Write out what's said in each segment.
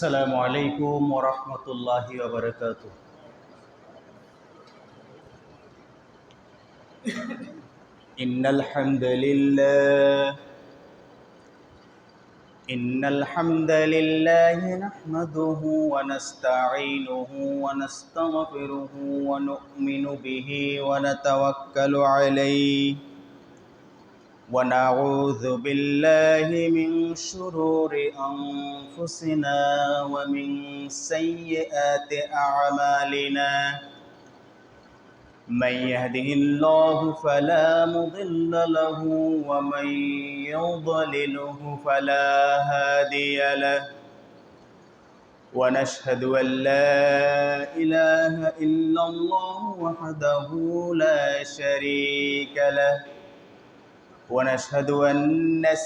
আসসালামু আলাইকুম ওয়া রাহমাতুল্লাহি ওয়া বারাকাতুহু। ইন্নাল হামদালিল্লাহি নাহমাদুহু ওয়া নাস্তাঈনুহু ওয়া নাস্তাগফিরুহু ওয়া নু'মিনু বিহি ওয়া নাতাওয়াক্কালু আলাইহি ওয়া নাউযু বিল্লাহি মিন শুরুরি আনফুসিনা ওয়া মিন সাইয়্যাতি আ'মালিনা। من يهده الله فلا مضل له ومن يضلله فلا هادي له ونشهد أن لا إله إلا الله وحده لا شريك له ونشهد أن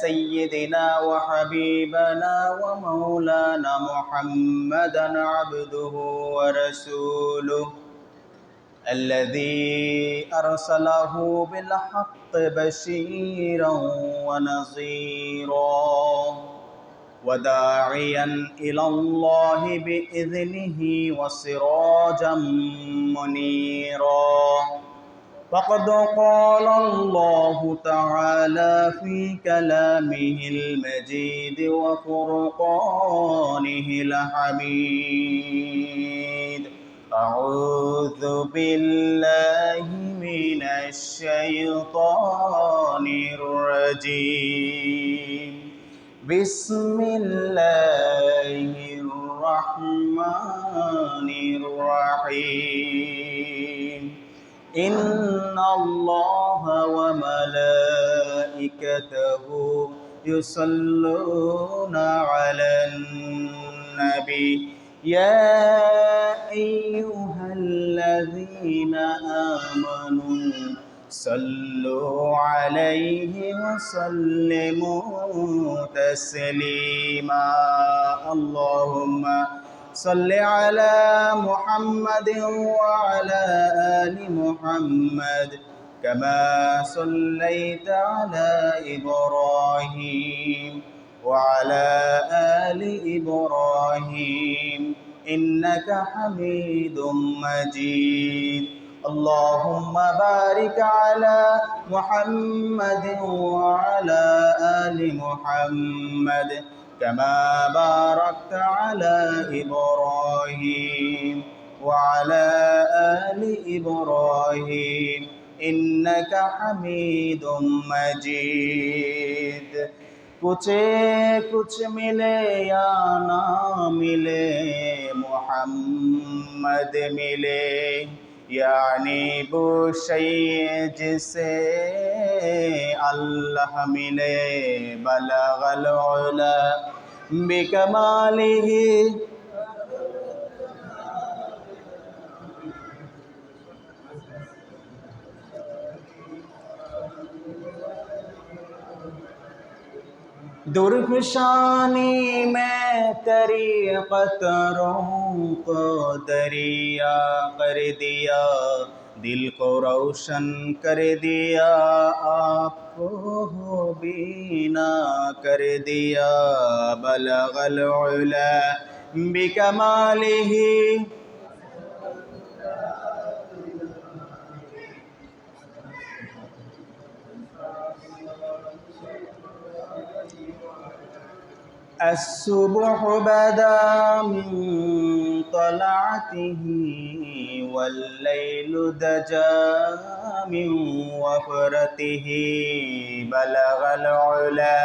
سيدنا وحبيبنا ومولانا محمدا عبده ورسوله الذي أرسله بالحق بشيرا ونذيرا وداعيا إلى الله بإذنه وسراجا منيرا. فقد قال الله تعالى في كلامه المجيد وفرقانه الحميد: أعوذ بالله من الشيطان الرجيم. بسم الله الرحمن الرحيم. إن الله وملائكته يصلون على النبي يا أيها الذين آمنوا صلوا عليه وسلموا تسليما. اللهم صل على محمد وعلى آل محمد كما صليت على إبراهيم وعلى آل إبراهيم إنك حميد مجيد. اللهم بارك على محمد وعلى آل محمد كما باركت على إبراهيم وعلى آل إبراهيم إنك حميد مجيد. कुछ मिले या ना मिले मोहम्मद मिले, यानी वो शय जिसे अल्लाह मिले। बलगल उला बिकमालिही दुर्फशानी में तरीक़तरों को दरिया कर दिया, दिल को रोशन कर दिया, आपको बीना कर दिया। बलगल उला बिकमालिही الصبح بدا من طلعته والليل دجا من وفرته. بلغ العلا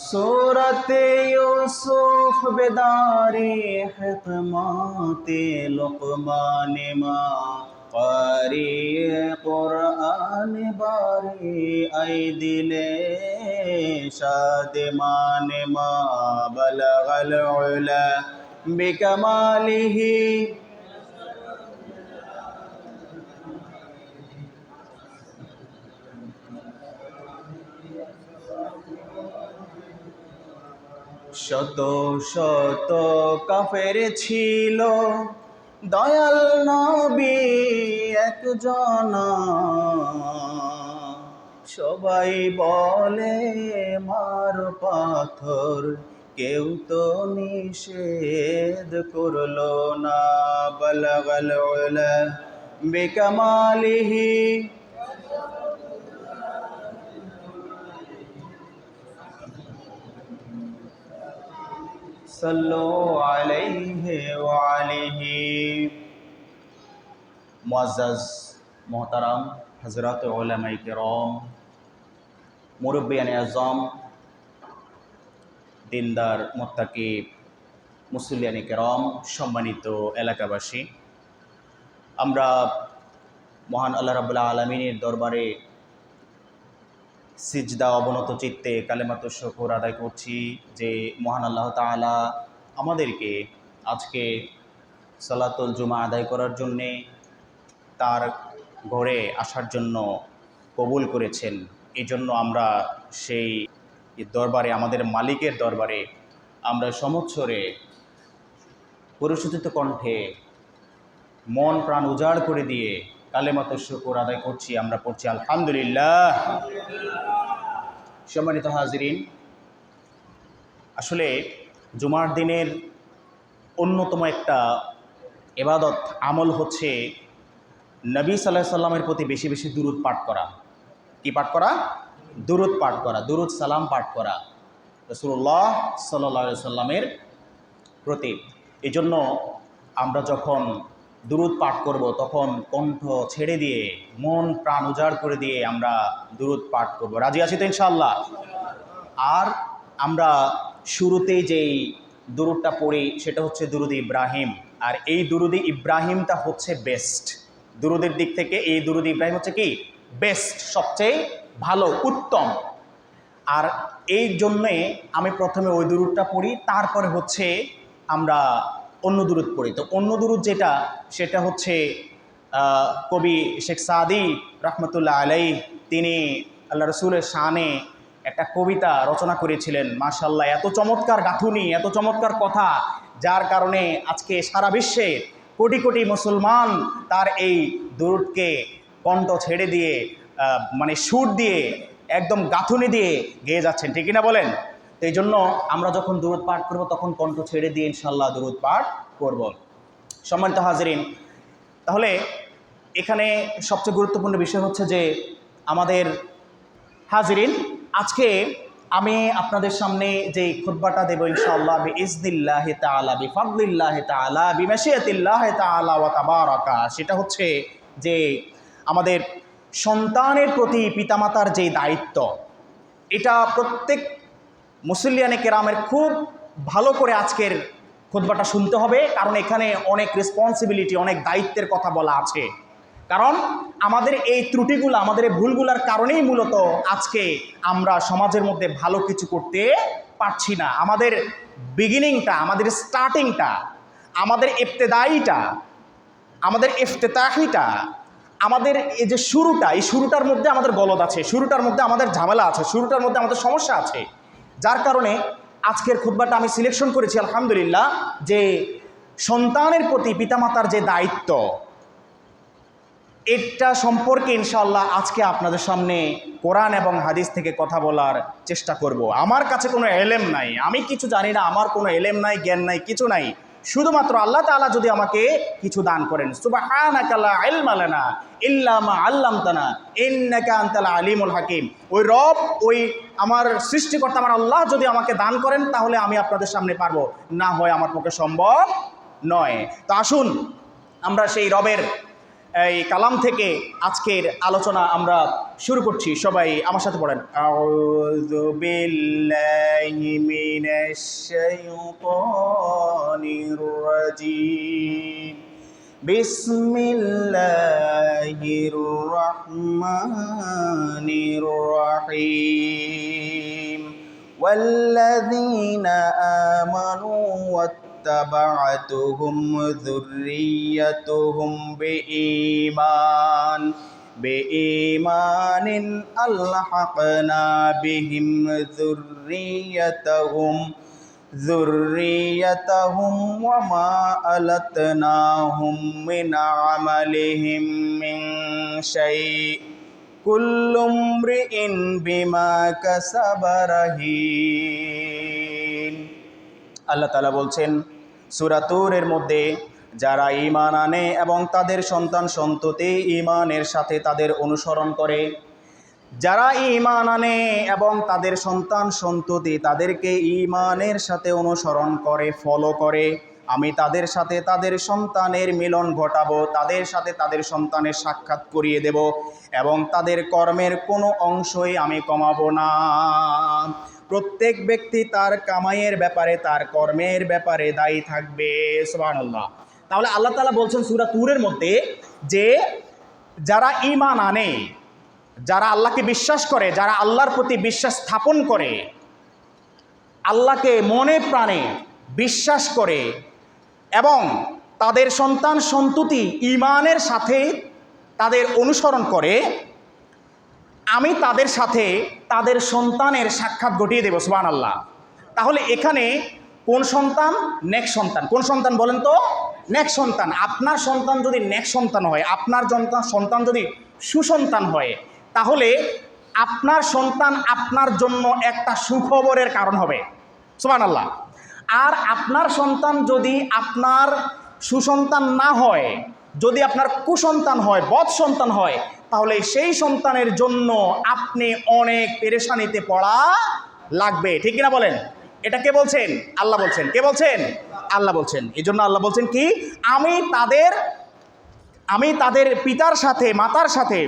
सूरत यूसुफ बेदारी हिकमत लुक़मान माँ क़ारी क़ुरआन बारी ऐ दिले शादमान माँ। बलगल उला बिकमालिही শত শত কাফের ছিল, দয়াল নবী একজনা। সবাই বলে মার পাথর, কেউ তো নিষেধ করলো না। বালাগাল উলা বিকামালিহি সাল্লু আলাইহি ওয়া আলিহি। মুআজ্জাজ মুহতারাম হযরত উলামায়ে কেরাম, মুরব্বিয়ানে আযম, দিনদার মুত্তাকি মুসল্লিয়ানে কেরাম, সম্মানিত এলাকাবাসী, আমরা মহান আল্লাহ রাব্বুল আলামিনের দরবারে সিজদা অবনত চিত্তে কালেমাতু শুকর আদায় করছি যে মহান আল্লাহ তাআলা আমাদেরকে আজকে সালাতুল জুমা আদায় করার জন্যে, তার ঘরে আসার জন্য কবুল করেছেন। এই জন্য আমরা সেই দরবারে, আমাদের মালিকের দরবারে আমরা সমৎসরে পরিশুদ্ধ কণ্ঠে মন প্রাণ উজাড় করে দিয়ে কালেমাতু শুকর আদায় করছি। আমরা পড়ছি আলহামদুলিল্লাহ। সম্মানিত হাজিরিন, আসলে জুমার দিনের অন্যতম একটা ইবাদত আমল হচ্ছে নবী সাল্লাল্লাহু আলাইহি সাল্লামের প্রতি বেশি বেশি দুরূদ পাঠ করা। কি পাঠ করা? দুরূদ পাঠ করা, দুরূদ সালাম পাঠ করা রাসূলুল্লাহ সাল্লাল্লাহু আলাইহি সাল্লামের প্রতি। এজন্য আমরা যখন দুরূদ পাঠ করব তখন কণ্ঠ ছেড়ে দিয়ে, মন প্রাণ উজাড় করে দিয়ে আমরা দুরূদ পাঠ করব। রাজি আছি তো ইনশাআল্লাহ? আর আমরা শুরুতেই যেই দুরূদটা পড়ি সেটা হচ্ছে দুরূদ ইব্রাহিম। আর এই দুরূদ ইব্রাহিমটা হচ্ছে বেস্ট। দুরূদের দিক থেকে এই দুরূদ ইব্রাহিম হচ্ছে কি? বেস্ট, সবচেয়ে ভালো, উত্তম। আর এই জন্যে আমি প্রথমে ওই দুরূদটা পড়ি, তারপরে হচ্ছে আমরা অন্য দুরূদ পড়ি। তো অন্য দুরূদ যেটা, সেটা হচ্ছে কবি শেখ সাদি রহমতুল্লাহ আলাইহি, তিনি আল্লাহ রসুলের শানে একটা কবিতা রচনা করেছিলেন। মাশাআল্লাহ, এত চমৎকার গাঁথুনি, এত চমৎকার কথা, যার কারণে আজকে সারা বিশ্বে কোটি কোটি মুসলমান তার এই দুরূদকে কণ্ঠ ছেড়ে দিয়ে, মানে সুর দিয়ে, একদম গাঁথুনি দিয়ে গেয়ে যাচ্ছেন, ঠিক কিনা বলেন? তো এই জন্য আমরা যখন দুরূদ পাঠ করব তখন কণ্ঠ ছেড়ে দিয়ে ইনশাআল্লাহ দুরূদ পাঠ করব। সম্মানিত হাজিরিন, তাহলে এখানে সবচেয়ে গুরুত্বপূর্ণ বিষয় হচ্ছে যে আমাদের হাজিরিন, আজকে আমি আপনাদের সামনে যে খুতবাটা দেব ইনশাআল্লাহ বিইজনিল্লাহি তাআলা, বিফাদলিল্লাহি তাআলা, বিমাশিয়াতিল্লাহি তাআলা ওয়া তাবারাকা, সেটা হচ্ছে যে আমাদের সন্তানের প্রতি পিতামাতার যে দায়িত্ব, এটা প্রত্যেক মুসল্লিয়ানে কেরামের খুব ভালো করে আজকের খুতবাটা শুনতে হবে। কারণ এখানে অনেক রেসপন্সিবিলিটি, অনেক দায়িত্বের কথা বলা আছে। কারণ আমাদের এই ত্রুটিগুলো, আমাদের এই ভুলগুলোর কারণেই মূলত আজকে আমরা সমাজের মধ্যে ভালো কিছু করতে পারছি না। আমাদের বিগিনিংটা, আমাদের স্টার্টিংটা, আমাদের ইবতেদাইটা, আমাদের ইফতেতাহিটা, আমাদের এই যে শুরুটা, এই শুরুটার মধ্যে আমাদের গলদ আছে, শুরুটার মধ্যে আমাদের ঝামেলা আছে, শুরুটার মধ্যে আমাদের সমস্যা আছে। যার কারণে আজকের খুতবাটা আমি সিলেকশন করেছি আলহামদুলিল্লাহ, যে সন্তানের প্রতি পিতামাতার যে দায়িত্ব, এটা সম্পর্কে ইনশাআল্লাহ আজকে আপনাদের সামনে কোরআন এবং হাদিস থেকে কথা বলার চেষ্টা করব। আমার কাছে কোনো এলেম নাই, আমি কিছু জানি না, আমার কোনো এলেম নাই, জ্ঞান নাই, কিছু নাই। শুধুমাত্র আল্লাহ তাআলা যদি আমাকে কিছু দান করেন, সুবহানাকা লা ইলমা লানা ইল্লা মা আল্লামতানা ইন্নাকা আনতাল আলিমুল হাকিম, ওই রব, ওই আমার সৃষ্টিকর্তা আমার আল্লাহ যদি আমাকে দান করেন তাহলে আমি আপনাদের সামনে পারবো, না হয় আমার পক্ষে সম্ভব নয়। তো আসুন আমরা সেই রবের এই কালাম থেকে আজকের আলোচনা আমরা শুরু করছি। সবাই আমার সাথে পড়েন, আউযু বিল্লাহি মিনাশ শাইতানির রাজিম, বিসমিল্লাহির রহমানির রহিম, ওয়াল্লাযীনা আমানু واتبعتهم ذريتهم بإيمان ألحقنا بهم ذريتهم যুররিয়াতাহুম ওয়া মা আলাতনাহুম মিন আমালিহিম মিন শাই কুল্লু ইমরিইন বিমা কাসাবা রাহিন। আল্লাহ তাআলা বলছেন সূরা তুরের মধ্যে, যারা ঈমান আনে এবং তাদের সন্তান সন্ততি ঈমানের সাথে তাদের অনুসরণ করে, যারা ঈমান আনে এবং তাদের সন্তান সন্ততি তাদেরকে ঈমানের সাথে অনুসরণ করে, ফলো করে, আমি তাদের সাথে তাদের সন্তানের মিলন ঘটাবো, তাদের সাথে তাদের সন্তানের সাক্ষাৎ করিয়ে দেব এবং তাদের কর্মের কোনো অংশই আমি কমাবো না। প্রত্যেক ব্যক্তি তার কামাইয়ের ব্যাপারে, তার কর্মের ব্যাপারে দায়ী থাকবে। সুবহানাল্লাহ। তাহলে আল্লাহ তাআলা বলছেন সূরা তুরের মধ্যে যে যারা ঈমান আনে, যারা আল্লাহকে বিশ্বাস করে, যারা আল্লাহর প্রতি বিশ্বাস স্থাপন করে, আল্লাহকে মনে প্রাণে বিশ্বাস করে এবং তাদের সন্তান সন্ততি ঈমানের সাথে তাদের অনুসরণ করে, আমি তাদের সাথে তাদের সন্তানের সাক্ষাৎ ঘটিয়ে দেব। সুবহানাল্লাহ। তাহলে এখানে কোন সন্তান? নেক সন্তান। কোন সন্তান বলেন তো? নেক সন্তান। আপনার সন্তান যদি নেক সন্তান হয়, আপনার সন্তান যদি সুসন্তান হয়, তাহলে আপনার সন্তান আপনার জন্য একটা সুখবরের কারণ হবে। সুবহানাল্লাহ। আর আপনার সন্তান যদি আপনার সুসন্তান না হয়, যদি আপনার কুসন্তান হয়, বদ সন্তান হয়, তাহলে সেই সন্তানের জন্য আপনি অনেক পেরেশানিতে পড়া লাগবে। ঠিক কিনা বলেন? এটা কে বলছেন? আল্লাহ বলছেন। কে বলছেন? আল্লাহ বলছেন। এই জন্য আল্লাহ বলছেন কি, আমি তাদের পিতার সাথে মাতার সাথে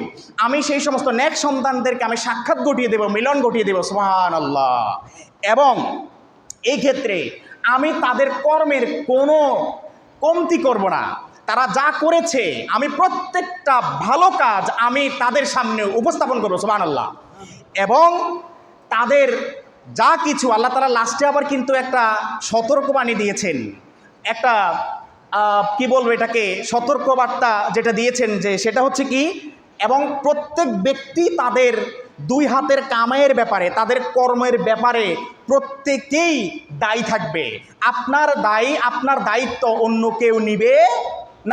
আমি সেই সমস্ত নেক সন্তানদেরকে আমি সাক্ষাৎ ঘটিয়ে দেব, মিলন ঘটিয়ে দেব। সুবহানাল্লাহ। এবং এই ক্ষেত্রে আমি তাদের কর্মের কোনো কমতি করব না। তারা যা করেছে আমি প্রত্যেকটা ভালো কাজ আমি তাদের সামনে উপস্থাপন করবো। সুবহানাল্লাহ। এবং তাদের যা কিছু আল্লাহ তাআলা লাস্টে আবার কিন্তু একটা সতর্কবাণী দিয়েছেন, একটা কি বলবো এটাকে, সতর্কবার্তা যেটা দিয়েছেন, যে সেটা হচ্ছে কি, এবং প্রত্যেক ব্যক্তি তাদের দুই হাতের কামাইয়ের ব্যাপারে, তাদের কর্মের ব্যাপারে প্রত্যেকেই দায়ী থাকবে। আপনার দায়িত্ব অন্য কেউ নিবে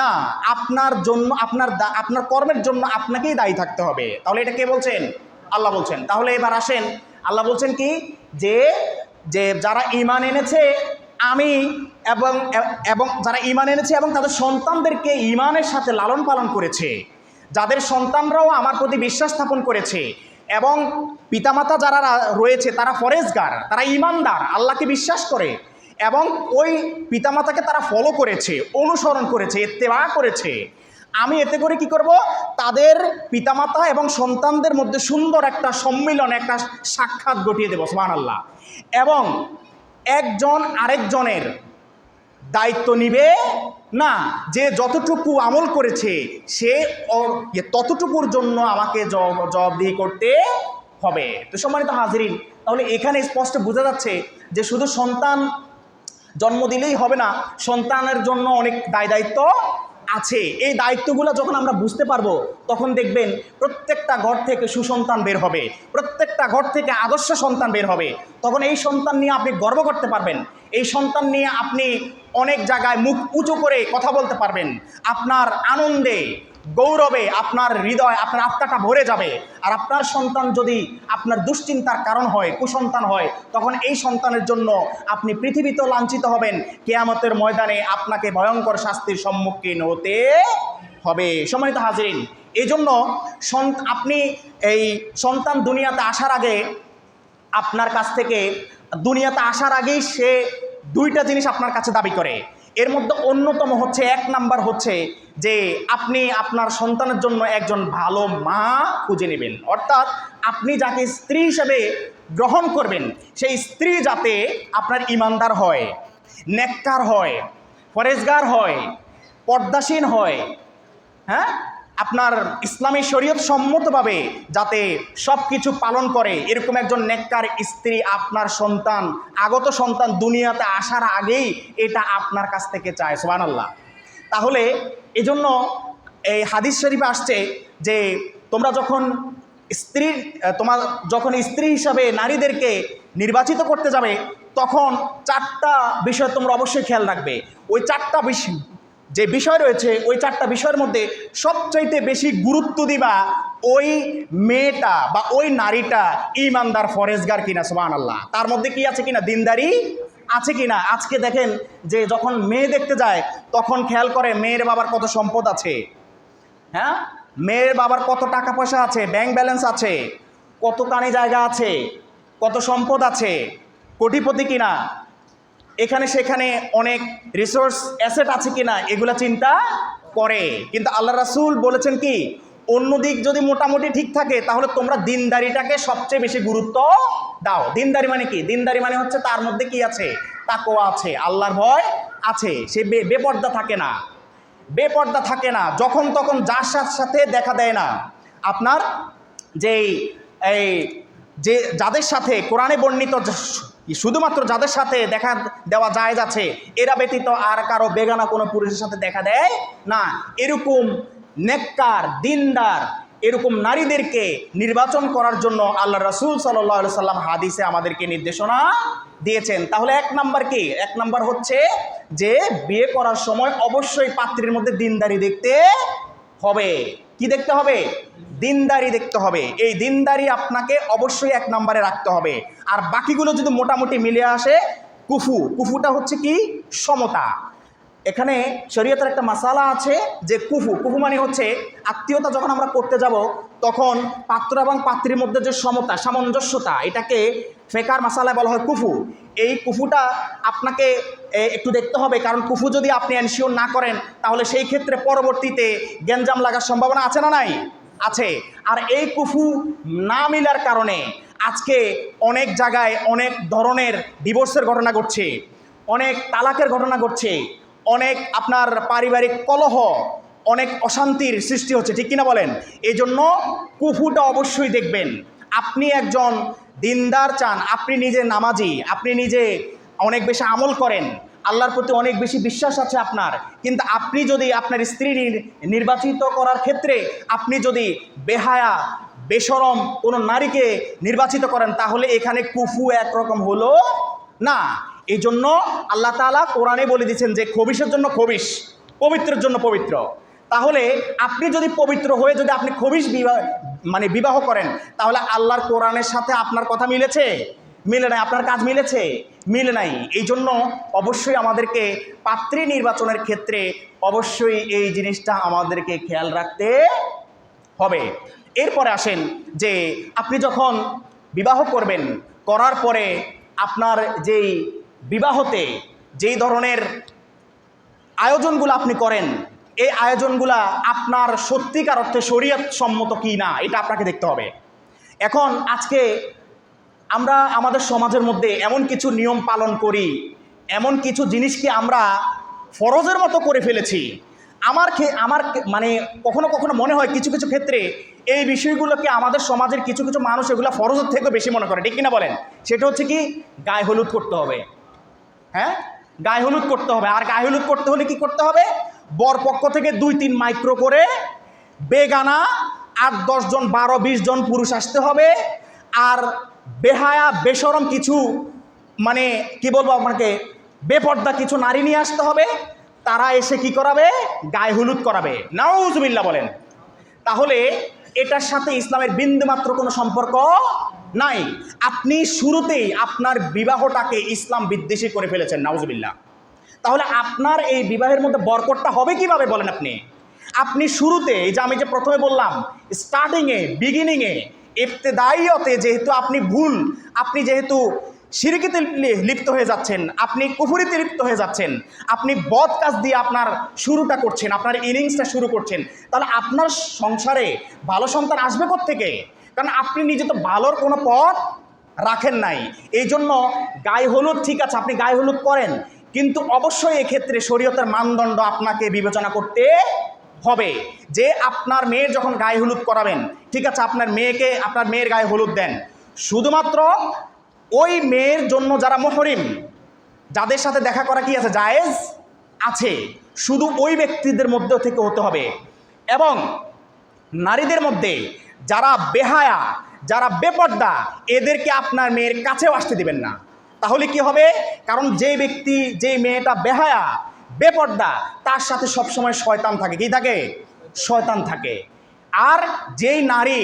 না। আপনার জন্য, আপনার কর্মের জন্য আপনাকেই দায়ী থাকতে হবে। তাহলে এটা কে বলছেন? আল্লাহ বলছেন। তাহলে এবার আসেন, আল্লাহ বলছেন কি, যে যারা ঈমান এনেছে এবং যারা ঈমান এনেছে এবং তাদের সন্তানদেরকে ঈমানের সাথে লালন পালন করেছে, যাদের সন্তানরাও আমার প্রতি বিশ্বাস স্থাপন করেছে, এবং পিতামাতা যারা রয়েছে তারা ফরেজগার, তারা ঈমানদার, আল্লাহকে বিশ্বাস করে এবং ওই পিতামাতাকে তারা ফলো করেছে, অনুসরণ করেছে, ইত্তেবা করেছে, আমি এতে করে কি করব, তাদের পিতামাতা এবং সন্তানদের মধ্যে সুন্দর একটা সম্মিলন, একটা সাক্ষাৎ ঘটিয়ে দেব। সুবহানাল্লাহ। এবং একজন আরেকজনের দায়িত্ব নিবে না। যে যতটুকু আমল করেছে সে ততটুকুর জন্য আমাকে জবাবদিহি করতে হবে। তো সম্মানিত হাজিরিন, তাহলে এখানে স্পষ্ট বোঝা যাচ্ছে যে শুধু সন্তান জন্ম দিলেই হবে না, সন্তানের জন্য অনেক দায়িত্ব আছে। এই দায়িত্বগুলো যখন আমরা বুঝতে পারবো, তখন দেখবেন প্রত্যেকটা ঘর থেকে সুসন্তান বের হবে, প্রত্যেকটা ঘর থেকে আদর্শ সন্তান বের হবে। তখন এই সন্তান নিয়ে আপনি গর্ব করতে পারবেন, এই সন্তান নিয়ে আপনি অনেক জায়গায় মুখ উঁচু করে কথা বলতে পারবেন। আপনার আনন্দে, গৌরবে আপনার হৃদয়, আপনার আত্মাটা ভরে যাবে। আর আপনার সন্তান যদি আপনার দুশ্চিন্তার কারণ হয়, কুসন্তান হয়, তখন এই সন্তানের জন্য আপনি পৃথিবীতেও লাঞ্ছিত হবেন, কিয়ামতের ময়দানে আপনাকে ভয়ঙ্কর শাস্তির সম্মুখীন হতে হবে। সম্মানিত হাজিরিন, এই জন্য আপনি এই সন্তান দুনিয়াতে আসার আগে, আপনার কাছ থেকে দুনিয়াতে আসার আগেই সে দুইটা জিনিস আপনার কাছে দাবি করে। এর মধ্যে অন্যতম হচ্ছে, 1 নাম্বার হচ্ছে যে আপনি আপনার সন্তানের জন্য একজন ভালো মা খুঁজে নেবেন। অর্থাৎ আপনি যাকে স্ত্রী হিসেবে গ্রহণ করবেন, সেই স্ত্রী যাতে আপনার ঈমানদার হয়, নেককার হয়, পরেজগার হয়, পর্দাসীন হয়, হ্যাঁ, আপনার ইসলামী শরীয়ত সম্মতভাবে যাতে সব কিছু পালন করে, এরকম একজন নেককার স্ত্রী আপনার সন্তান, আগত সন্তান দুনিয়াতে আসার আগেই এটা আপনার কাছ থেকে চায়। সুবহানাল্লাহ। তাহলে এজন্য এই হাদিস শরীফে আসছে যে তোমরা যখন স্ত্রী হিসাবে নারীদেরকে নির্বাচিত করতে যাবে, তখন চারটা বিষয় তোমরা অবশ্যই খেয়াল রাখবে। ওই চারটা বিষয় যে বিষয় রয়েছে, ওই চারটা বিষয়ের মধ্যে সবচাইতে বেশি গুরুত্ব দিবা ওই মেয়েটা বা ওই নারীটা ইমানদার ফরেজগার কিনা, সুবহানাল্লাহ, তার মধ্যে কি আছে কিনা, দিনদারি আছে কিনা। আজকে দেখেন যে যখন মেয়ে দেখতে যায় তখন খেয়াল করে মেয়ের বাবার কত সম্পদ আছে, হ্যাঁ, মেয়ের বাবার কত টাকা পয়সা আছে, ব্যাংক ব্যালেন্স আছে, কত কানে জায়গা আছে, কত সম্পদ আছে, কোটিপতি কিনা, এখানে সেখানে অনেক রিসোর্স অ্যাসেট আছে কিনা, এগুলা চিন্তা করে। কিন্তু আল্লাহ রাসূল বলেছেন কি, অন্যদিক যদি মোটামুটি ঠিক থাকে তাহলে তোমরা দিনদারিটাকে সবচেয়ে বেশি গুরুত্ব দাও। দিনদারি মানে কি? দিনদারি মানে হচ্ছে তার মধ্যে কি আছে, তাকওয়া আছে, আল্লাহর ভয় আছে, সে বেপর্দা থাকে না, বেপর্দা থাকে না, যখন তখন যার সাথে দেখা দেয় না। আপনার যেই এই যে যাদের সাথে কোরআনে বর্ণিত শুধুমাত্র যাদের সাথে দেখা দেওয়া জায়েজ আছে, এরা ব্যতীত আর কারো বেগানা কোনো পুরুষের সাথে দেখা দেয় না। এরকম নেককার দিনদার এরকম নারীদেরকে নির্বাচন করার জন্য আল্লাহ রাসূল সাল্লাল্লাহু আলাইহি সাল্লাম হাদিসে আমাদেরকে নির্দেশনা দিয়েছেন। তাহলে এক নাম্বার কি? এক নাম্বার হচ্ছে যে বিয়ে করার সময় অবশ্যই পাত্রীর মধ্যে দিনদারি দেখতে হবে। কি দেখতে হবে? দিনদারি দেখতে হবে। এই দিনদারি আপনাকে অবশ্যই এক নম্বরে রাখতে হবে। আর বাকিগুলো যদি মোটামুটি মিলে আসে, কুফুটা হচ্ছে কি, সমতা। এখানে শরীয়তের একটা মাসালা আছে যে কুফু মানে হচ্ছে আত্মীয়তা যখন আমরা করতে যাব তখন পাত্র এবং পাত্রীর মধ্যে যে সমতা, সামঞ্জস্যতা, এটাকে ফেকার মাসালায় বলা হয় কুফু। এই কুফুটা আপনাকে একটু দেখতে হবে, কারণ কুফু যদি আপনি এনশিওর না করেন তাহলে সেই ক্ষেত্রে পরবর্তীতে গ্যাঞ্জাম লাগার সম্ভাবনা আছে না নাই? আছে। আর এই কুফু না মিলার কারণে আজকে অনেক জায়গায় অনেক ধরনের ডিভোর্সের ঘটনা ঘটছে, অনেক তালাকের ঘটনা ঘটছে, অনেক আপনার পারিবারিক কলহ, অনেক অশান্তির সৃষ্টি হচ্ছে, ঠিক কিনা বলেন? এই জন্য কুফুটা অবশ্যই দেখবেন। আপনি একজন দিনদার চান, আপনি নিজে নামাজি, আপনি নিজে অনেক বেশি আমল করেন, আল্লাহর প্রতি অনেক বেশি বিশ্বাস আছে আপনার, কিন্তু আপনি যদি আপনার স্ত্রী নির্বাচিত করার ক্ষেত্রে আপনি যদি বেহায়া বেশরম কোনো নারীকে নির্বাচিত করেন তাহলে এখানে কুফু একরকম হলো না। এই জন্য আল্লাহ তাআলা কোরআনে বলে দিয়েছেন যে খবিশের জন্য খবিশ, পবিত্রের জন্য পবিত্র। তাহলে আপনি যদি পবিত্র হয়ে যদি আপনি খবিশ বিবাহ করেন তাহলে আল্লাহর কোরআনের সাথে আপনার কথা মিলেছে? মিলে নাই। আপনার কাজ মিলেছে? মিলে নাই। এই জন্য অবশ্যই আমাদেরকে পাত্রী নির্বাচনের ক্ষেত্রে অবশ্যই এই জিনিসটা আমাদেরকে খেয়াল রাখতে হবে। এরপরে আসেন যে আপনি যখন বিবাহ করবেন, করার পরে আপনার যেই বিবাহতে যেই ধরনের আয়োজনগুলো আপনি করেন, এই আয়োজনগুলা আপনার সত্যিকার অর্থে শরীয়ত সম্মত কি না এটা আপনাকে দেখতে হবে। এখন আজকে আমরা আমাদের সমাজের মধ্যে এমন কিছু নিয়ম পালন করি, এমন কিছু জিনিসকে আমরা ফরজের মতো করে ফেলেছি। আমার মানে কখনো কখনো মনে হয় কিছু কিছু ক্ষেত্রে এই বিষয়গুলোকে আমাদের সমাজের কিছু কিছু মানুষ এগুলো ফরজের থেকেও বেশি মনে করে, ঠিক কিনা বলেন? সেটা হচ্ছে কি, গায়ে হলুদ করতে হবে। হ্যাঁ, গায়ে হলুদ করতে হবে। আর গায়ে হলুদ করতে হলে কি করতে হবে? বর পক্ষ থেকে 2-3 মাইক্রো করে বেগানা 8-10 জন 12-20 জন পুরুষ আসতে হবে। আর বেহায়া বেশরম কিছু মানে কি বলবো আপনাকে, বেপর্দা কিছু নারী নিয়ে আসতে হবে। তারা এসে কি করাবে? গায়ে হলুদ করাবে। নাউজুবিল্লাহ বলেন। তাহলে এটার সাথে ইসলামের বিন্দুমাত্র কোনো সম্পর্ক নাই। আপনি শুরুতেই আপনার বিবাহটাকে ইসলাম বিদ্বেষী করে ফেলেছেন, নাউজুবিল্লাহ। তাহলে আপনার এই বিবাহের মধ্যে বরকতটা হবে কিভাবে বলেন? আপনি শুরুতে, এই যে আমি যে প্রথমে বললাম, স্টার্টিংয়ে, বিগিনিংয়ে, ইবতেদাইয়তে যেহেতু আপনি ভুল, আপনি যেহেতু শিরকিতে লিপ্ত হয়ে যাচ্ছেন, আপনি কুফরিতে লিপ্ত হয়ে যাচ্ছেন, আপনি বদ কাজ দিয়ে আপনার শুরুটা করছেন, আপনার ইনিংসটা শুরু করছেন, তাহলে আপনার সংসারে ভালো সন্তান আসবে কোত্থেকে? কারণ আপনি নিজে তো ভালোর কোনো পথ রাখেন নাই। এই জন্য গায়ে হলুদ, ঠিক আছে আপনি গায়ে হলুদ করেন, কিন্তু অবশ্যই এক্ষেত্রে শরীয়তের মানদণ্ড আপনাকে বিবেচনা করতে হবে। যে আপনার মেয়ের যখন গায়ে হলুদ করাবেন, ঠিক আছে আপনার মেয়ের গায়ে হলুদ দেন, শুধুমাত্র ওই মেয়ের জন্য যারা মুহরিম, যাদের সাথে দেখা করা কি আছে, জায়েজ আছে, শুধু ওই ব্যক্তিদের মধ্যে থেকে হতে হবে। এবং নারীদের মধ্যে যারা বেহায়া, যারা বেপর্দা, এদেরকে আপনার মেয়ের কাছেও আসতে দিবেন না। তাহলে কি হবে? কারণ যে ব্যক্তি, যে মেয়েটা বেহায়া, বেপর্দা, তার সাথে সবসময় শয়তান থাকে। কি থাকে? শয়তান থাকে। আর যেই নারী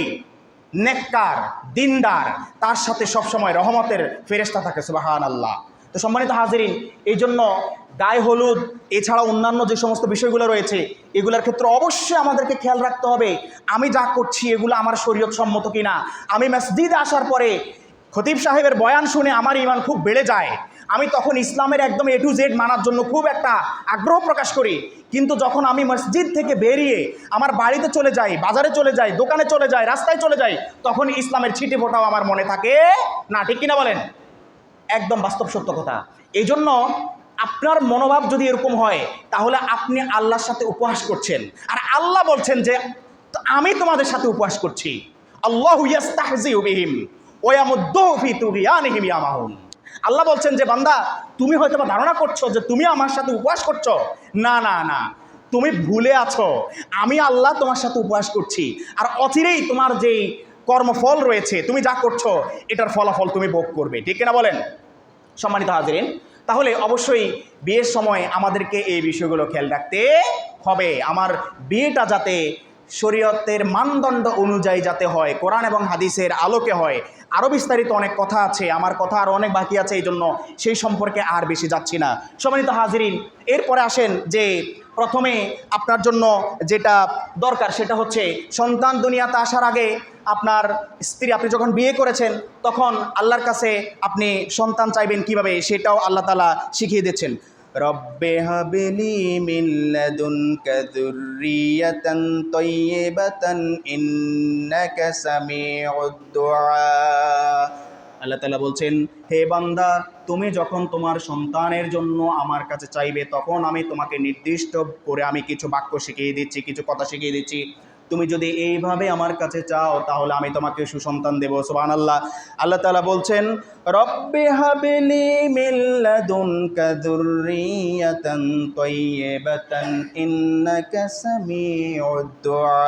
নেককার, দিনদার, তার সাথে সবসময় রহমতের ফেরেশতা থাকে। সুবহানাল্লাহ। তো সম্মানিত হাজিরিন, এই জন্য গায়ে হলুদ এছাড়া অন্যান্য যে সমস্ত বিষয়গুলো রয়েছে, এগুলোর ক্ষেত্রে অবশ্যই আমাদেরকে খেয়াল রাখতে হবে আমি যা করছি এগুলো আমার শরীয়ত সম্মত কিনা। আমি মসজিদে আসার পরে খতিব সাহেবের বয়ান শুনে আমার ঈমান খুব বেড়ে যায়, আমি তখন ইসলামের একদম A to Z মানার জন্য খুব একটা আগ্রহ প্রকাশ করি। কিন্তু যখন আমি মসজিদ থেকে বেরিয়ে আমার বাড়িতে চলে যাই, বাজারে চলে যাই, দোকানে চলে যাই, রাস্তায় চলে যাই, তখন ইসলামের ছিটে ফোটাও আমার মনে থাকে না। ঠিক কিনা বলেন? একদম বাস্তব সত্য কথা। এই জন্য আপনার মনোভাব যদি এরকম হয়, তাহলে আপনি আল্লাহর সাথে উপহাস করছেন। আর আল্লাহ বলছেন যে আমি তোমাদের সাথে উপহাস করছি। আল্লাহু ইয়াস্তাহজিউ বিহিম ওয়া ইয়ামুদ্দুহু ফি তুগয়ানিহিম ইয়ামাহুন। আল্লাহ বলছেন যে বান্দা, তুমি হয়তো বা ধারণা করছো যে তুমি আমার সাথে উপহাস করছো। না না না, তুমি ভুলে আছো। আমি আল্লাহ তোমার সাথে উপহাস করছি। আর অচিরেই তোমার যেই কর্মফল রয়েছে, তুমি যা করছো এটার ফলাফল তুমি ভোগ করবে। ঠিক কিনা বলেন? সম্মানিত হাজিরিন, তাহলে অবশ্যই বিয়ের সময় আমাদেরকে এই বিষয়গুলো খেয়াল রাখতে হবে। আমার বিয়েটা যাতে শরীয়তের মানদণ্ড অনুযায়ী যাতে হয়, কোরআন এবং হাদিসের আলোকে হয়। আরও বিস্তারিত অনেক কথা আছে, আমার কথা আরও অনেক বাকি আছে, এই জন্য সেই সম্পর্কে আর বেশি যাচ্ছি না। সম্মানিত হাজিরিন, এরপরে আসেন যে প্রথমে আপনার জন্য যেটা দরকার সেটা হচ্ছে সন্তান দুনিয়াতে আসার আগে আপনার স্ত্রী, আপনি যখন বিয়ে করেছেন তখন আল্লাহর কাছে আপনি সন্তান চাইবেন কিভাবে, সেটাও আল্লাহ তাআলা শিখিয়ে দিচ্ছেন। রব্বে হাবলি মিন লাদুনকা যুররিয়াতান তাইয়্যিবাতান ইন্নাকা সামিউদ দুআ। আল্লাহ তাআলা বলছেন, হে বান্দা, তুমি যখন তোমার সন্তানের জন্য আমার কাছে চাইবে, তখন আমি তোমাকে নির্দিষ্ট করে আমি কিছু বাক্য শিখিয়ে দিচ্ছি, কিছু কথা শিখিয়ে দিচ্ছি। তুমি যদি এইভাবে আমার কাছে চাও তাহলে আমি তোমাকে সুসন্তান দেব। সুবহানাল্লাহ। আল্লাহ তাআলা বলছেন, রব্বি হাবলি মিন লাদুনকা যুররিয়াতান তাইয়্যিবাতান ইন্নাকা সামিউদ দুআ।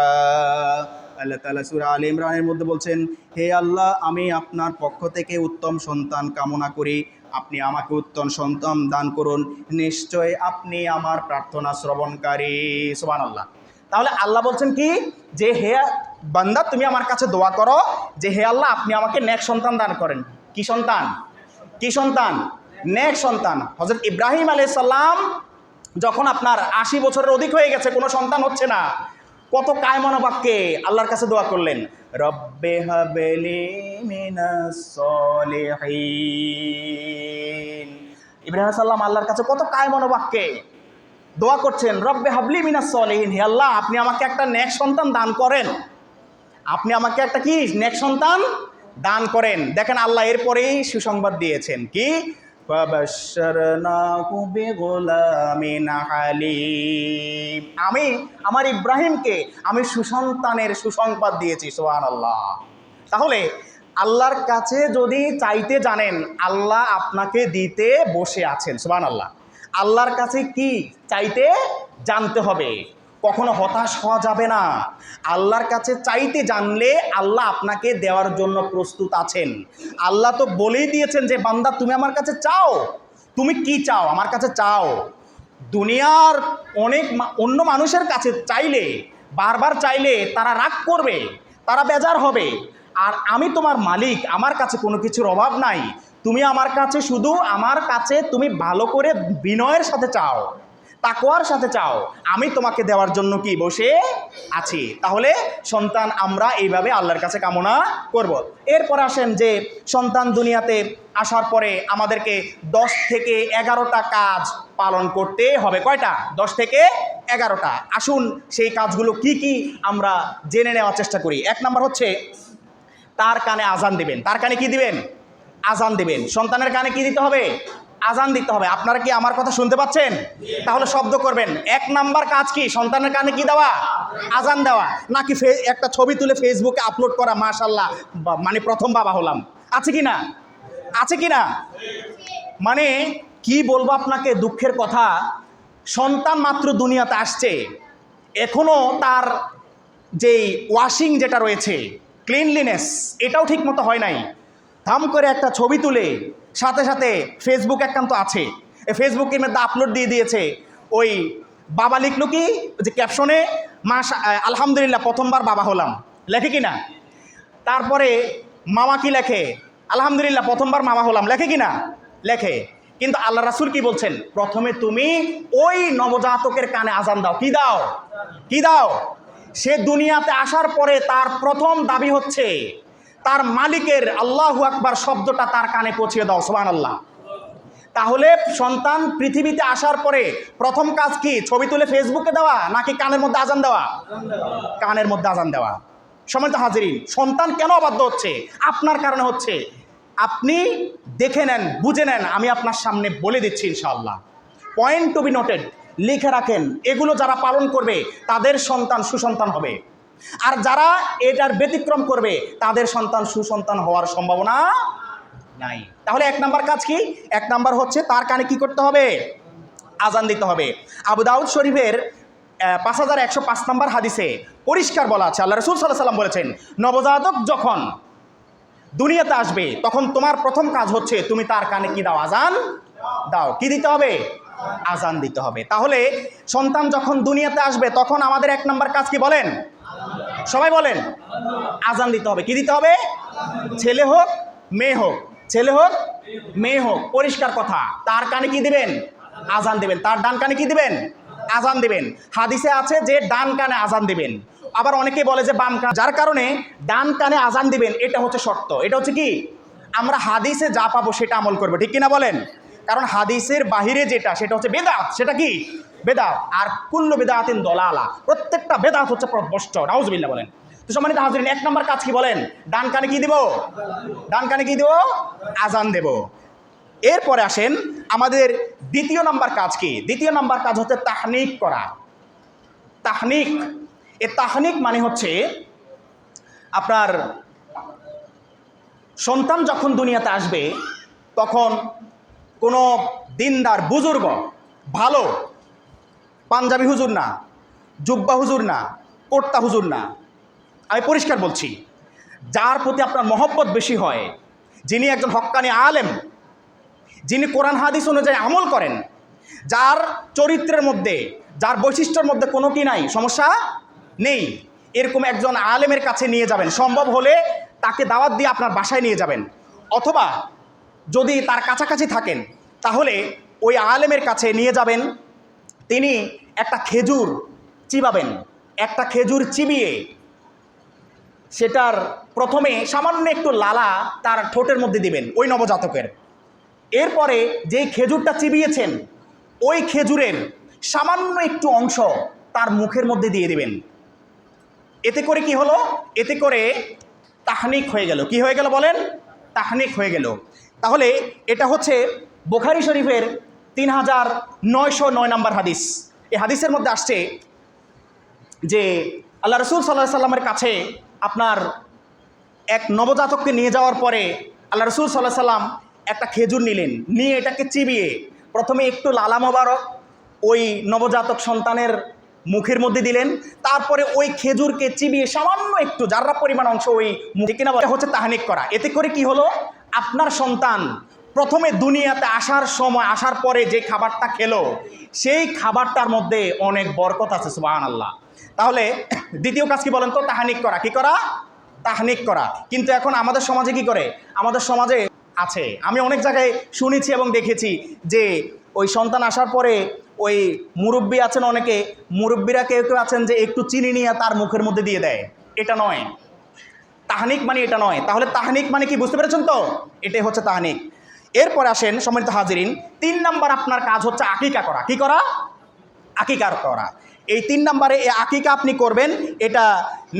আল্লাহ তাআলা সূরা আলে ইমরানের মধ্যে বলছেন, হে আল্লাহ, আমি আপনার পক্ষ থেকে উত্তম সন্তান কামনা করি, আপনি আমাকে উত্তম সন্তান দান করুন, নিশ্চয় আপনি আমার প্রার্থনা শ্রবণকারী। সুবহানাল্লাহ। তাহলে আল্লাহ বলছেন কি, যে হে বান্দা, তুমি আমার কাছে দোয়া করো যে হে আল্লাহ, আপনি আমাকে নেক সন্তান দান করেন। কি সন্তান? কি সন্তান? নেক সন্তান। হযরত ইব্রাহিম আলাইহিস সালাম যখন আপনার ৮০ বছরের অধিক হয়ে গেছে, কোনো সন্তান হচ্ছে না, কত কায়মনা বাক্যে আল্লাহর কাছে দোয়া করলেন, রব্বে হাবলি মিনাস সলিহিন। ইব্রাহিম আলাইহিস সালাম আল্লাহর কাছে কত কায়মনা বাক্যে দোয়া করছেন, রব্বে হাবলি মিনাস সলিহিন, হে আল্লাহ, আপনি আমাকে একটা নেক সন্তান দান করেন। আপনি আমাকে একটা কি নেক সন্তান দান করেন। দেখেন আল্লাহ এরপরেই সুসংবাদ দিয়েছেন কি, ফাবাশশারনাহু বিগুলামিন হালিম। আমি আমার ইব্রাহিমকে আমি সুসন্তানের সুসংবাদ দিয়েছি। সুবহানাল্লাহ। তাহলে আল্লাহর কাছে যদি চাইতে জানেন, আল্লাহ আপনাকে দিতে বসে আছেন। সুবহানাল্লাহ। আল্লাহর কাছে কি চাইতে জানতে হবে, কখনো হতাশ হওয়া যাবে না। আল্লাহর কাছে চাইতে জানলে আল্লাহ আপনাকে দেওয়ার জন্য প্রস্তুত আছেন। আল্লাহ তো বলেই দিয়েছেন যে বান্দা, তুমি আমার কাছে চাও, তুমি কি চাও আমার কাছে চাও। দুনিয়ার অনেক অন্য মানুষের কাছে চাইলে, বারবার চাইলে তারা রাগ করবে, তারা বেজার হবে। আর আমি তোমার মালিক, আমার কাছে কোনো কিছুর অভাব নাই। তুমি আমার কাছে শুধু আমার কাছে তুমি ভালো করে বিনয়ের সাথে চাও, তাকওয়ার সাথে চাও, আমি তোমাকে দেওয়ার জন্য কি বসে আছি। তাহলে সন্তান আমরা এইভাবে আল্লাহর কাছে কামনা করব। এরপর আসেন যে সন্তান দুনিয়াতে আসার পরে আমাদেরকে 10 থেকে 11টা কাজ পালন করতে হবে। কয়টা? 10 থেকে 11টা। আসুন সেই কাজগুলো কি কি আমরা জেনে নেওয়ার চেষ্টা করি। 1 নাম্বার হচ্ছে তার কানে আজান দিবেন। তার কানে কি দিবেন? আজান দিবেন। সন্তানের কানে কি দিতে হবে? আজান দিতে হবে। আপনারা কি আমার কথা শুনতে পাচ্ছেন? তাহলে শব্দ করবেন। 1 নাম্বার কাজ কি? সন্তানের কানে কি দেওয়া? আজান দেওয়া। নাকি একটা ছবি তুলে ফেসবুকে আপলোড করা, মাশাআল্লাহ মানে প্রথম বাবা হলাম, আছে কি না? আছে কি না? মানে কি বলবো আপনাকে, দুঃখের কথা, সন্তান মাত্র দুনিয়াতে আসছে, এখনো তার যেই ওয়াশিং যেটা রয়েছে, ক্লিনলিনেস, এটাও ঠিক মতো হয় নাই। ধাম করে একটা ছবি তুলে সাথে সাথে ফেসবুক অ্যাকাউন্ট তো আছে, এই ফেসবুকের মধ্যে আপলোড দিয়ে দিয়েছে। ওই বাবা লিখলো কি যে ক্যাপশনে, আলহামদুলিল্লাহ প্রথমবার বাবা হলাম, লেখে কি না? তারপরে মামা কি লেখে? আলহামদুলিল্লাহ প্রথমবার মামা হলাম, লেখে কি না? লেখে। কিন্তু আল্লাহ রাসূল কি বলছেন? প্রথমে তুমি ওই নবজাতকের কানে আজান দাও। কি দাও? কি দাও? সে দুনিয়াতে আসার পরে তার প্রথম দাবি হচ্ছে তার মালিকের আল্লাহু আকবার শব্দটা তার কানে পৌঁছে দাও। সুবহানাল্লাহ। তাহলে সন্তান পৃথিবীতে আসার পরে প্রথম কাজ কি? ছবি তুলে ফেসবুকে দেওয়া নাকি কানের মধ্যে আজান দেওয়া? কানের মধ্যে আজান দেওয়া। সম্মানিত হাজিরিন, সন্তান কেন অবাধ্য হচ্ছে? আপনার কারণে হচ্ছে। আপনি দেখে নেন, বুঝে নেন, আমি আপনার সামনে বলে দিচ্ছি ইনশাআল্লাহ। পয়েন্ট টু বি নোটেড, লিখে রাখেন। এগুলো যারা পালন করবে তাদের সন্তান সুসন্তান হবে, আর যারা এটার ব্যতিক্রম করবে তাদের সন্তান সুসন্তান হওয়ার সম্ভাবনা নাই। তাহলে এক নাম্বার কাজ কি? এক নাম্বার হচ্ছে তার কানে কি করতে হবে? আজান দিতে হবে। আবু দাউদ শরীফের 5105 নম্বর হাদিসে পরিষ্কার বলা আছে, আল্লাহ রাসূল সাল্লাল্লাহু আলাইহি ওয়াসাল্লাম বলেছেন, নবজাতক যখন দুনিয়াতে আসবে তখন তোমার প্রথম কাজ হচ্ছে তুমি তার কানে কি দাও? আজান দাও। কি দিতে হবে? আজান দিতে হবে। তাহলে সন্তান যখন দুনিয়াতে আসবে তখন আমাদের এক নাম্বার কাজ কি বলেন? সবাই বলেন। আজান দিতে হবে। কি দিতে হবে? ছেলে হোক মেয়ে হোক, ছেলে হোক মেয়ে হোক, পরিষ্কার কথা। তার কানে কি দিবেন? আজান দিবেন। তার ডান কানে কি দিবেন? আজান দিবেন। হাদিসে আছে যে ডান কানে আজান দিবেন, আবার অনেকে বলে যে বাম কানে। যার কারণে ডান কানে আজান দিবেন, এটা হচ্ছে শর্ত। এটা হচ্ছে কি? আমরা হাদিসে যা পাবো সেটা আমল করবো, ঠিক কিনা বলেন? কারণ হাদিসের বাহিরে যেটা সেটা হচ্ছে বেদাত। সেটা কি? বেদাত। আর কুল্লু বেদাতিন দলালা, প্রত্যেকটা বেদাত হচ্ছে পথভ্রষ্ট। নাউজুবিল্লাহ বলেন। তো সম্মানিত হাজিরিন, এক নম্বর কাজ কি বলেন? ডান কানে কি দিব? ডান কানে কি দেব? আজান দেব। এরপরে আসেন আমাদের দ্বিতীয় নাম্বার কাজ কি? দ্বিতীয় নাম্বার কাজ হচ্ছে তাহনিক করা। তাহনিক, এ তাহনিক মানে হচ্ছে আপনার সন্তান যখন দুনিয়াতে আসবে তখন কোনো দিনদার বুজুর্গ, ভালো পাঞ্জাবি হুজুর না, জুব্বা হুজুর না, কোর্তা হুজুর না, আমি পরিষ্কার বলছি, যার প্রতি আপনার মহব্বত বেশি হয়, যিনি একজন হক্কানি আলেম, যিনি কোরআন হাদিস অনুযায়ী আমল করেন, যার চরিত্রের মধ্যে, যার বৈশিষ্ট্যের মধ্যে কোনো কি নাই, সমস্যা নেই, এরকম একজন আলেমের কাছে নিয়ে যাবেন। সম্ভব হলে তাকে দাওয়াত দিয়ে আপনার বাসায় নিয়ে যাবেন, অথবা যদি তার কাছাকাছি থাকেন তাহলে ওই আলেমের কাছে নিয়ে যাবেন। তিনি একটা খেজুর চিবাবেন। একটা খেজুর চিবিয়ে সেটার প্রথমে সামান্য একটু লালা তার ঠোঁটের মধ্যে দিবেন ওই নবজাতকের। এরপরে যেই খেজুরটা চিবিয়েছেন ওই খেজুরের সামান্য একটু অংশ তার মুখের মধ্যে দিয়ে দিবেন। এতে করে কি হলো? এতে করে তাহনিক হয়ে গেল। কি হয়ে গেল বলেন? তাহনিক হয়ে গেল। তাহলে এটা হচ্ছে বুখারী শরীফের 3909 নম্বর হাদিস। এই হাদিসের মধ্যে আসছে যে আল্লাহ রাসূল সাল্লাল্লাহু আলাইহি সাল্লামের কাছে আপনার এক নবজাতককে নিয়ে যাওয়ার পরে আল্লাহ রাসূল সাল্লাল্লাহু আলাইহি সাল্লাম একটা খেজুর নিলেন, নিয়ে এটাকে চিবিয়ে প্রথমে একটু লালা মোবারক ওই নবজাতক সন্তানের মুখের মধ্যে দিলেন, তারপরে ওই খেজুরকে চিবিয়ে সামান্য একটু জাররা পরিমাণ অংশ ওই মুখে, কিনা বলা হচ্ছে তাহনিক করা। এতে করে কি হলো? আপনার সন্তান প্রথমে দুনিয়াতে আসার সময়, আসার পরে যে খাবারটা খেলো সেই খাবারটার মধ্যে অনেক বরকত আছে। সুবহানাল্লাহ। তাহলে দ্বিতীয় কাজ কি বলেন তো? তাহনিক করা। কি করা? তাহনিক করা। কিন্তু এখন আমাদের সমাজে কি করে? আমাদের সমাজে আছে, আমি অনেক জায়গায় শুনেছি এবং দেখেছি যে ওই সন্তান আসার পরে ওই মুরব্বি আছেন, অনেকে মুরব্বিরা কেউ কেউ আছেন যে একটু চিনি নিয়ে তার মুখের মধ্যে দিয়ে দেয়। এটা নয়, তাহনিক মানে এটা নয়। তাহলে তাহনিক মানে কি বুঝতে পেরেছেন তো? এটাই হচ্ছে তাহনিক। এরপর আসেন সম্মানিত হাজিরিন, 3 নাম্বার আপনার কাজ হচ্ছে আকিকা করা। কি করা? আকিকা করা। এই 3 নম্বরে এই আকিকা আপনি করবেন। এটা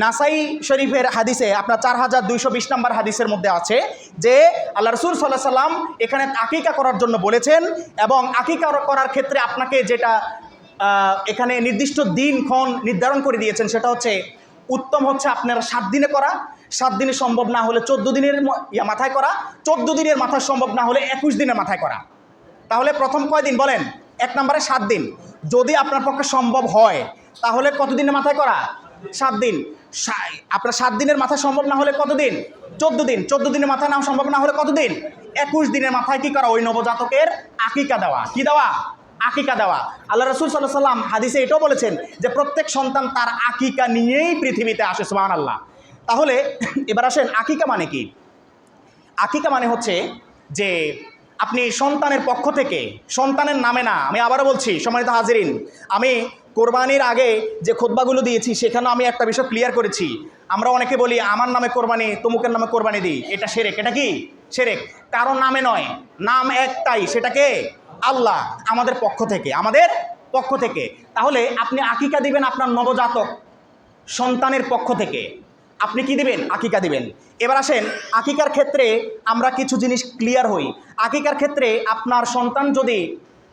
নাসাই শরীফের হাদিসে আপনার 4220 নম্বর হাদিসের মধ্যে আছে যে আল্লাহ রাসূল সাল্লাল্লাহু আলাইহি সাল্লাম এখানে আকিকা করার জন্য বলেছেন, এবং আকিকা করার ক্ষেত্রে আপনাকে যেটা এখানে নির্দিষ্ট দিনক্ষণ নির্ধারণ করে দিয়েছেন সেটা হচ্ছে উত্তম হচ্ছে আপনার 7 দিনে করা, 7 দিনে সম্ভব না হলে 14 দিনের মাথায় করা, 14 দিনের মাথায় সম্ভব না হলে 21 দিনের মাথায় করা। তাহলে প্রথম কয় দিন বলেন? 1 নম্বরে 7 দিন। যদি আপনার পক্ষে সম্ভব হয় তাহলে কত দিনের মাথায় করা? 7 দিন। আপনার 7 দিনের মাথায় সম্ভব না হলে কত দিন? 14 দিন। 14 দিনের মাথায় নাও সম্ভব না হলে কত দিন? 21 দিনের মাথায় কি করা? ওই নবজাতকের আকিকা দেওয়া। কি দেওয়া? আকিকা দেওয়া। আল্লাহ রাসূল সাল্লাল্লাহু আলাইহি সাল্লাম হাদিসে এটাও বলেছেন যে প্রত্যেক সন্তান তার আকিকা নিয়েই পৃথিবীতে আসে। সুবহানাল্লাহ। তাহলে এবার আসেন, আকিকা মানে কি? আকিকা মানে হচ্ছে যে আপনি সন্তানের পক্ষ থেকে, সন্তানের নামে না, আমি আবারও বলছি সম্মানিত হাজিরিন, আমি কোরবানির আগে যে খুতবাগুলো দিয়েছি সেখানে আমি একটা বিষয় ক্লিয়ার করেছি। আমরা অনেকে বলি আমার নামে কোরবানি, তমুকের নামে কোরবানি দিই, এটা শিরক। এটা কি শিরক? কারণ নামে নয়, নাম একটাই, সেটাকে আল্লাহ, আমাদের পক্ষ থেকে, আমাদের পক্ষ থেকে। তাহলে আপনি আকিকা দিবেন আপনার নবজাতক সন্তানের পক্ষ থেকে, আপনি কি দিবেন? আকিকা দিবেন। এবার আসেন, আকিকার ক্ষেত্রে আমরা কিছু জিনিস ক্লিয়ার হই। আকিকার ক্ষেত্রে আপনার সন্তান যদি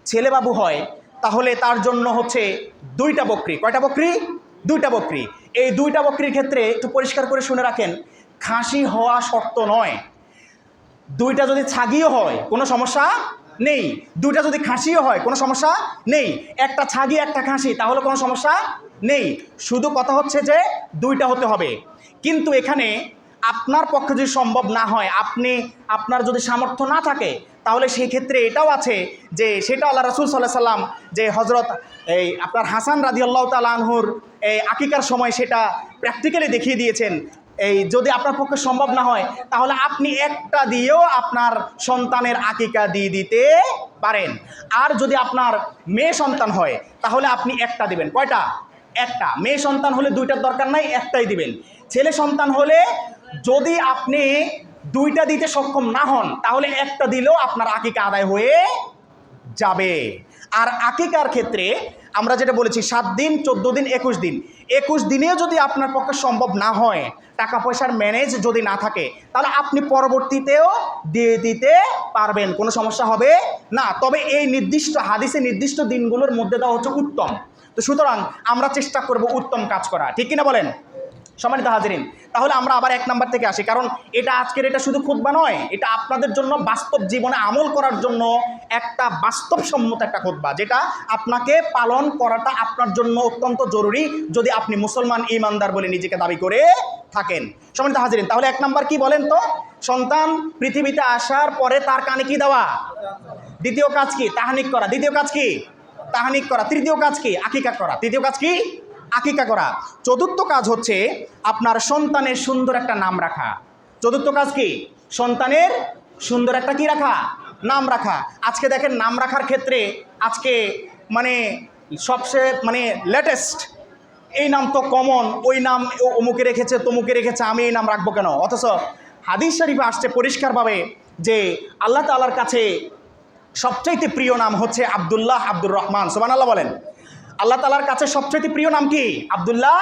ছেলেবাবু হয় তাহলে তার জন্য হচ্ছে 2টা বকরি। কয়টা বকরি? 2টা বকরি। এই 2টা বকরির ক্ষেত্রে একটু পরিষ্কার করে শুনে রাখেন, খাসি হওয়া শর্ত নয়। 2টা যদি ছাগিও হয় কোনো সমস্যা নেই, 2টা যদি খাসিও হয় কোনো সমস্যা নেই, একটা ছাগি একটা খাসি তাহলে কোনো সমস্যা নেই। শুধু কথা হচ্ছে যে 2টা হতে হবে। কিন্তু এখানে আপনার পক্ষে যদি সম্ভব না হয়, আপনার যদি সামর্থ্য না থাকে, তাহলে সেই ক্ষেত্রে এটাও আছে যে সেটা আল্লাহ রাসূল সাল্লাল্লাহু আলাইহি সাল্লাম যে হযরত আপনার হাসান রাদিয়াল্লাহু তাআলা আনহুর আকিকার সময় সেটা প্র্যাকটিক্যালি দেখিয়ে দিয়েছেন। যদি আপনার পক্ষে সম্ভব না হয় তাহলে আপনি একটা দিয়েও আপনার সন্তানের আকিকা দিয়ে দিতে পারেন। আর যদি আপনার মেয়ে সন্তান হয় তাহলে আপনি একটা দিবেন। কয়টা? একটা। মেয়ে সন্তান হলে 2টার দরকার নাই, একটাই দিবেন। ছেলে সন্তান হলে যদি আপনি 2টা দিতে সক্ষম না হন তাহলে একটা দিলেও আপনার আকিকা আদায় হয়ে যাবে। আর আকিকার ক্ষেত্রে আমরা যেটা বলেছি 7 দিন, 14 দিন, 21 দিন। 21 দিনেও যদি আপনার পক্ষে সম্ভব না হয়, টাকা পয়সার ম্যানেজ যদি না থাকে, তাহলে আপনি পরবর্তীতেও দিয়ে দিতে পারবেন, কোনো সমস্যা হবে না। তবে এই নির্দিষ্ট হাদিসে নির্দিষ্ট দিনগুলোর মধ্যে দেওয়া হচ্ছে উত্তম। তো সুতরাং আমরা চেষ্টা করব উত্তম কাজ করা, ঠিক কিনা বলেন সম্মানিত হাজিরিন? তাহলে আমরা আবার 1 নাম্বার থেকে আসি, কারণ এটা শুধু খুতবা নয়, এটা আপনাদের জন্য বাস্তব জীবনে আমল করার জন্য একটা বাস্তবসম্মত একটা খুতবা, যেটা আপনাকে পালন করাটা আপনার জন্য অত্যন্ত জরুরি যদি আপনি মুসলমান ইমানদার বলে নিজেকে দাবি করে থাকেন। সম্মানিত হাজিরিন, তাহলে 1 নাম্বার কি বলেন তো? সন্তান পৃথিবীতে আসার পরে তার কানে কি দেওয়া। দ্বিতীয় কাজ কি? তাহনিক করা। দ্বিতীয় কাজ কি? তাহনিক করা। তৃতীয় কাজ কি? আকিকা করা। তৃতীয় কাজ কি? আকিকা করা। চতুর্থ কাজ হচ্ছে আপনার সন্তানের সুন্দর একটা নাম রাখা। চতুর্থ কাজ কি? সন্তানের সুন্দর একটা কি রাখা? নাম রাখা। আজকে দেখেন নাম রাখার ক্ষেত্রে আজকে সবচেয়ে লেটেস্ট এই নাম তো কমন, ওই নাম অমুকে রেখেছে, তমুকে রেখেছে, আমি এই নাম রাখবো কেন? অথচ হাদিস শরীফে আসছে পরিষ্কারভাবে যে আল্লাহ তাআলার কাছে সবচাইতে প্রিয় নাম হচ্ছে আব্দুল্লাহ, আব্দুর রহমান। সুবহানাল্লাহ বলেন। আল্লাহ তাআলার কাছে সবচেয়ে প্রিয় নাম কি? আব্দুল্লাহ,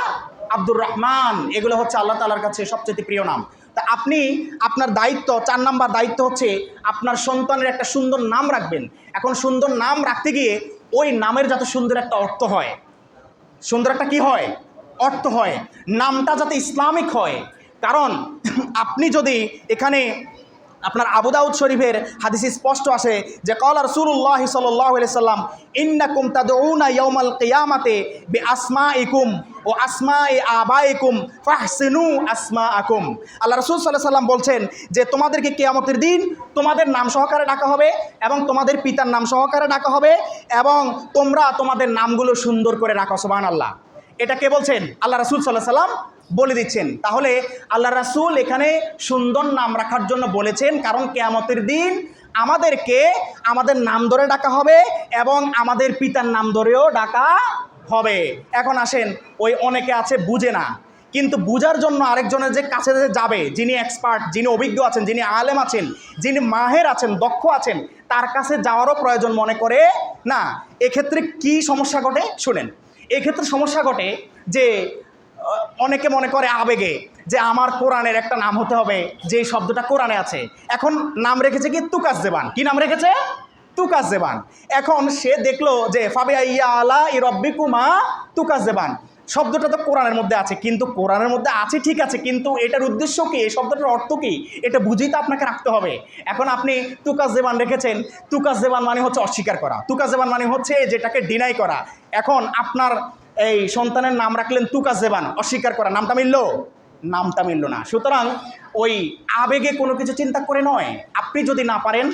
আব্দুর রহমান। এগুলো হচ্ছে আল্লাহ তাআলার কাছে সবচেয়ে প্রিয় নাম। তা আপনি আপনার দায়িত্ব, 4 নাম্বার দায়িত্ব হচ্ছে আপনার সন্তানের একটা সুন্দর নাম রাখবেন। এখন সুন্দর নাম রাখতে গিয়ে ওই নামের যাতে সুন্দর একটা অর্থ হয়, সুন্দর একটা কি হয়? অর্থ হয়। নামটা যাতে ইসলামিক হয়। কারণ আপনি যদি এখানে আপনার আবু দাউদ শরীফের হাদিসে স্পষ্ট আসে যে ক্বালা রাসূলুল্লাহ সাল্লাল্লাহু আলাইহি সাল্লাম ইন্নাকুম তাদউনা ইয়াউমাল কিয়ামাতি বিআসমাইকুম ওয়া আসমাই আবাইকুম ফাহসিনু আসমাআকুম। আল্লাহ রাসূল সাল্লাল্লাহু আলাইহি সাল্লাম বলছেন যে তোমাদেরকে কিয়ামতের দিন তোমাদের নাম সহকারে ডাকা হবে এবং তোমাদের পিতার নাম সহকারে ডাকা হবে এবং তোমরা তোমাদের নামগুলো সুন্দর করে রাখো। সুবহানাল্লাহ। এটা কে বলছেন? আল্লাহ রাসূল সাল্লাল্লাহু আলাইহি সাল্লাম বলে দিচ্ছেন। তাহলে আল্লাহ রাসূল এখানে সুন্দর নাম রাখার জন্য বলেছেন, কারণ কিয়ামতের দিন আমাদেরকে আমাদের নাম ধরে ডাকা হবে এবং আমাদের পিতার নাম ধরেও ডাকা হবে। এখন আসেন, ওই অনেকে আছে বুঝে না, কিন্তু বুঝার জন্য আরেকজনের যে কাছে যাবে, যিনি এক্সপার্ট, যিনি অভিজ্ঞ আছেন, যিনি আলেম আছেন, যিনি মাহের আছেন, দক্ষ আছেন, তার কাছে যাওয়ারও প্রয়োজন মনে করে না। এক্ষেত্রে কি সমস্যা ঘটে শুনেন। এক্ষেত্রে সমস্যা ঘটে যে অনেকে মনে করে আবেগে যে আমার কোরআনের একটা নাম হতে হবে, যে শব্দটা কোরআনে আছে। এখন নাম রেখেছে কি? তুকাস জেবান। কি নাম রেখেছে? তুকাস জেবান। এখন সে দেখলো যে ফাবিআইয়া আলা রব্বিকুমা তুকাস জেবান, শব্দটা তো কোরআনের মধ্যে আছে, কিন্তু কোরআনের মধ্যে আছে ঠিক আছে, কিন্তু এটার উদ্দেশ্য কি, এই শব্দটার অর্থ কি, এটা বুঝেই তো আপনাকে রাখতে হবে। এখন আপনি তুকাস জেবান রেখেছেন, তুকাস জেবান মানে হচ্ছে অস্বীকার করা, তুকাস জেবান মানে হচ্ছে যেটাকে ডিনাই করা। এখন আপনার এই সন্তানের নাম রাখলেন তুকা জেবান, অস্বীকার করা, নামটা মিলল? নামটা মিলল না। সুতরাং ওই আবেগে কোনো কিছু চিন্তা করে নয়, আপনি যদি না পারেন,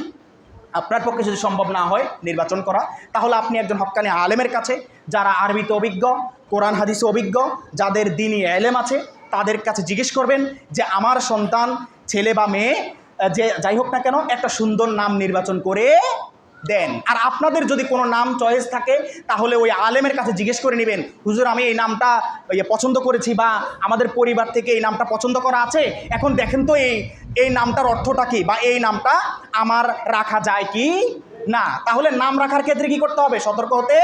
আপনার পক্ষে যদি সম্ভব না হয় নির্বাচন করা, তাহলে আপনি একজন হক্কানি আলেমের কাছে, যারা আরবিতে অভিজ্ঞ, কোরআন হাদিসে অভিজ্ঞ, যাদের দ্বীনি এলেম আছে, তাদের কাছে জিজ্ঞেস করবেন যে আমার সন্তান ছেলে বা মেয়ে যে যাই হোক না কেন একটা সুন্দর নাম নির্বাচন করে দেন। আর আপনাদের যদি কোনো নাম চয়েস থাকে তাহলে ওই আলেমের কাছে জিজ্ঞেস করে নেবেন, হুজুর আমি এই নামটা পছন্দ করেছি বা আমাদের পরিবার থেকে এই নামটা পছন্দ করা আছে, এখন দেখেন তো এই নামটার অর্থটা কি, বা এই নামটা আমার রাখা যায় কি না। তাহলে নাম রাখার ক্ষেত্রে কি করতে হবে? সতর্ক হতে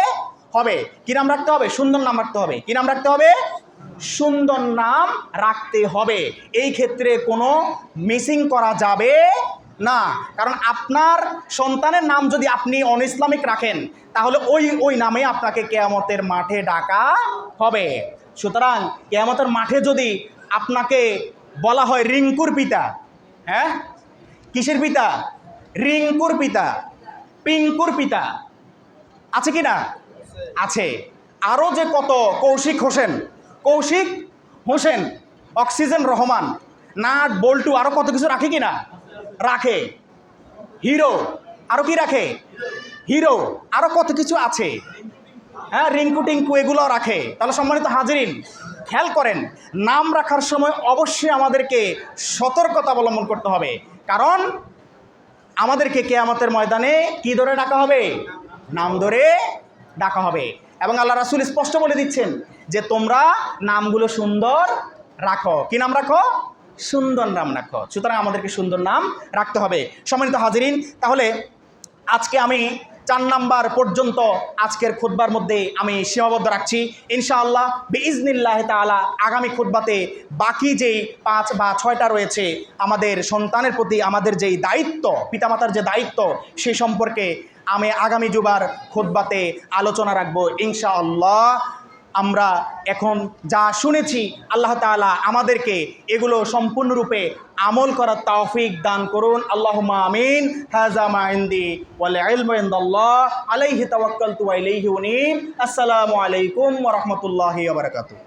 হবে। কি নাম রাখতে হবে? সুন্দর নাম রাখতে হবে। কি নাম রাখতে হবে? সুন্দর নাম রাখতে হবে। এই ক্ষেত্রে কোনো মিসিং করা যাবে না, কারণ আপনার সন্তানের নাম যদি আপনি অন ইসলামিক রাখেন তাহলে ওই নামে আপনাকে কিয়ামতের মাঠে ডাকা হবে। সুতরাং কিয়ামতের মাঠে যদি আপনাকে বলা হয় রিঙ্কুর পিতা, হ্যাঁ কিসের পিতা? রিঙ্কুর পিতা, পিঙ্কুর পিতা, আছে কি না? আছে। আরও যে কত কৌশিক হোসেন, অক্সিজেন রহমান, নাট বল্টু, আরও কত কিছু রাখে কি না? রাখে। হিরো, আরও কি রাখে? হিরো, আরও কত কিছু আছে, হ্যাঁ রিঙ্কু টিঙ্কু এগুলোও রাখে। তাহলে সম্মানিত হাজিরিন, খেয়াল করেন নাম রাখার সময় অবশ্যই আমাদেরকে সতর্কতা অবলম্বন করতে হবে, কারণ আমাদেরকে কিয়ামতের ময়দানে কি ধরে ডাকা হবে? নাম ধরে ডাকা হবে। এবং আল্লাহ রাসূল স্পষ্ট বলে দিচ্ছেন যে তোমরা নামগুলো সুন্দর রাখো। কি নাম রাখো? সুন্দর নাম রাখো। সুতরাং আমাদেরকে সুন্দর নাম রাখতে হবে। সম্মানিত হাজিরিন, তাহলে আজকে আমি 4 নাম্বার পর্যন্ত আজকের খুতবার মধ্যে আমি সীমাবদ্ধ রাখছি। ইনশাআল্লাহ বিইজনিল্লাহ তাআলা আগামী খুতবাতে বাকি যেই 5 বা 6টা রয়েছে আমাদের সন্তানের প্রতি আমাদের যেই দায়িত্ব, পিতামাতার যে দায়িত্ব, সে সম্পর্কে আমি আগামী জুমার খুতবাতে আলোচনা রাখবো ইনশাআল্লাহ। আমরা এখন যা শুনেছি আল্লাহ তাআলা আমাদেরকে এগুলো সম্পূর্ণরূপে আমল করার তৌফিক দান করুন। আল্লাহুম্মা আমিন। হাযা মা ইনদি ওয়াল ইলমু ইনদাল্লাহ আলাইহি তাওয়াক্কালতু ওয়া ইলাইহি উনীব। আসসালামু আলাইকুম ওয়া রাহমাতুল্লাহি ওয়া বারাকাতুহু।